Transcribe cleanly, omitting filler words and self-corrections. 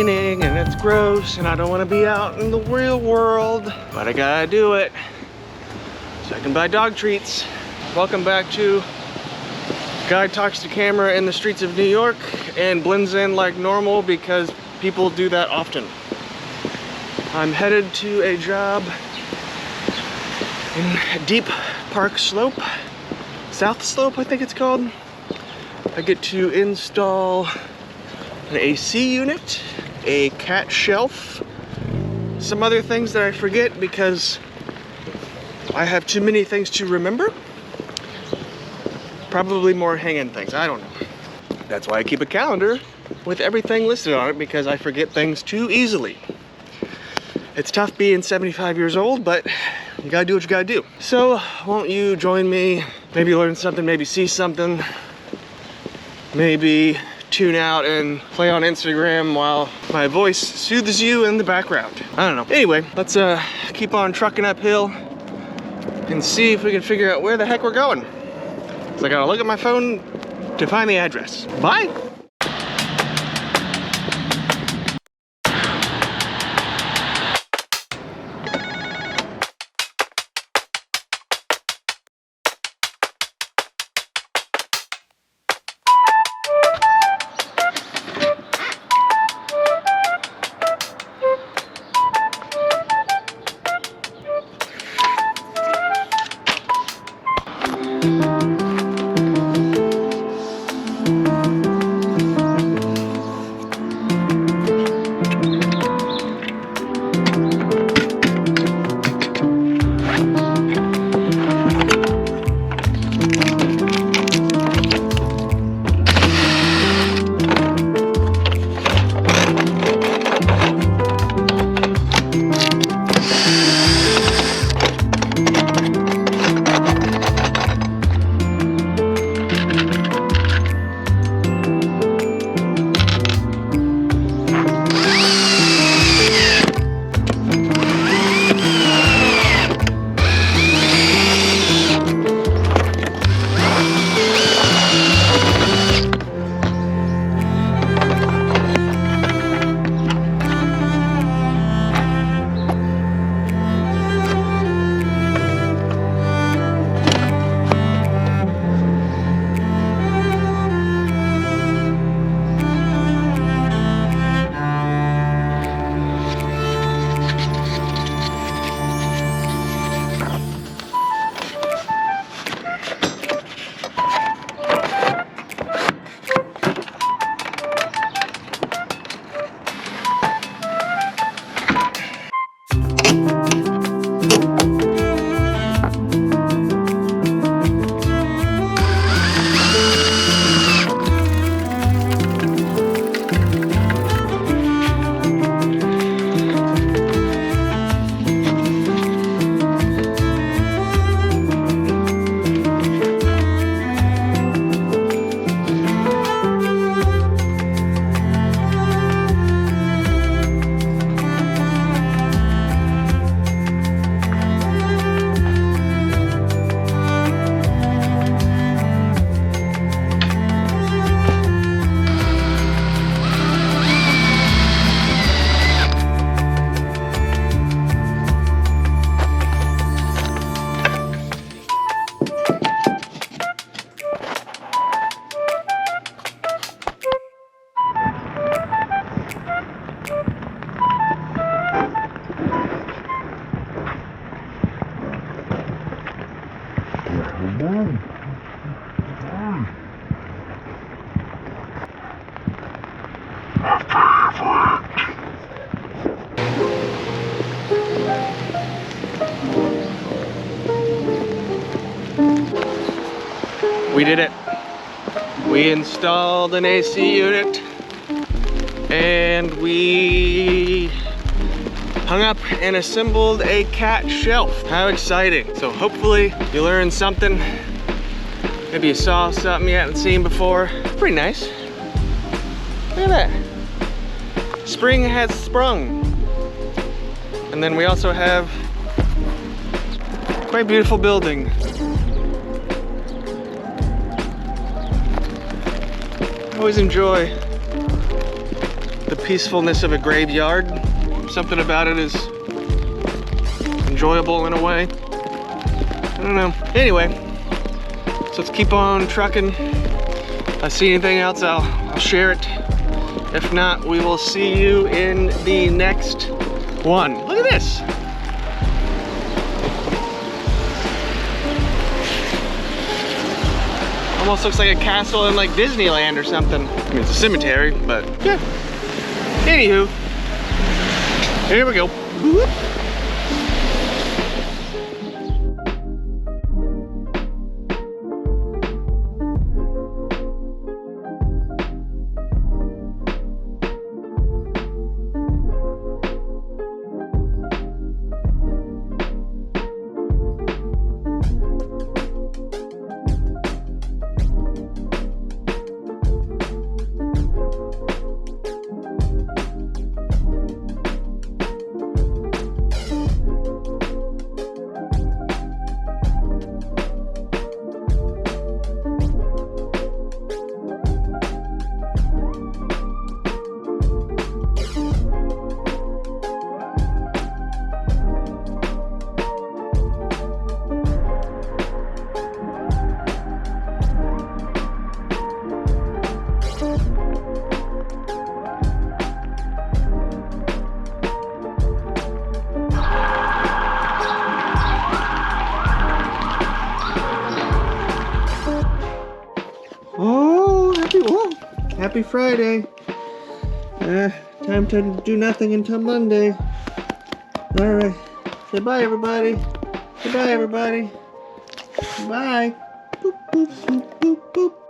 raining and it's gross and I don't want to be out in the real world, but I gotta do it so I can buy dog treats. Welcome back to Guy Talks to Camera in the streets of New York and blends in like normal because people do that often. I'm headed to a job in Deep Park Slope, South Slope I think it's called. I get to install an AC unit, a cat shelf, some other things that I forget because I have too many things to remember. Probably more hanging things, I don't know. That's why I keep a calendar with everything listed on it, because I forget things too easily. It's tough being 75 years old, but you gotta do what you gotta do. So won't you join me, maybe learn something, maybe see something, maybe tune out and play on Instagram while my voice soothes you in the background. I don't know. Anyway, let's keep on trucking uphill and see if we can figure out where the heck we're going. So I gotta look at my phone to find the address. Bye! We did it. We installed an AC unit and we hung up and assembled a cat shelf. How exciting. So hopefully you learned something. Maybe you saw something you haven't seen before. Pretty nice. Look at that. Spring has sprung. And then we also have quite a beautiful building. I always enjoy the peacefulness of a graveyard. Something about it is enjoyable in a way. I don't know. Anyway, so let's keep on trucking. If I see anything else, I'll share it. If not, we will see you in the next one. Look at this. Almost looks like a castle in like Disneyland or something. I mean, it's a cemetery, but yeah. Anywho, here we go. Whoop. Happy Friday. Time to do nothing until Monday. Alright. Say bye, everybody. Say bye, everybody. Bye. Boop, boop, boop, boop, boop.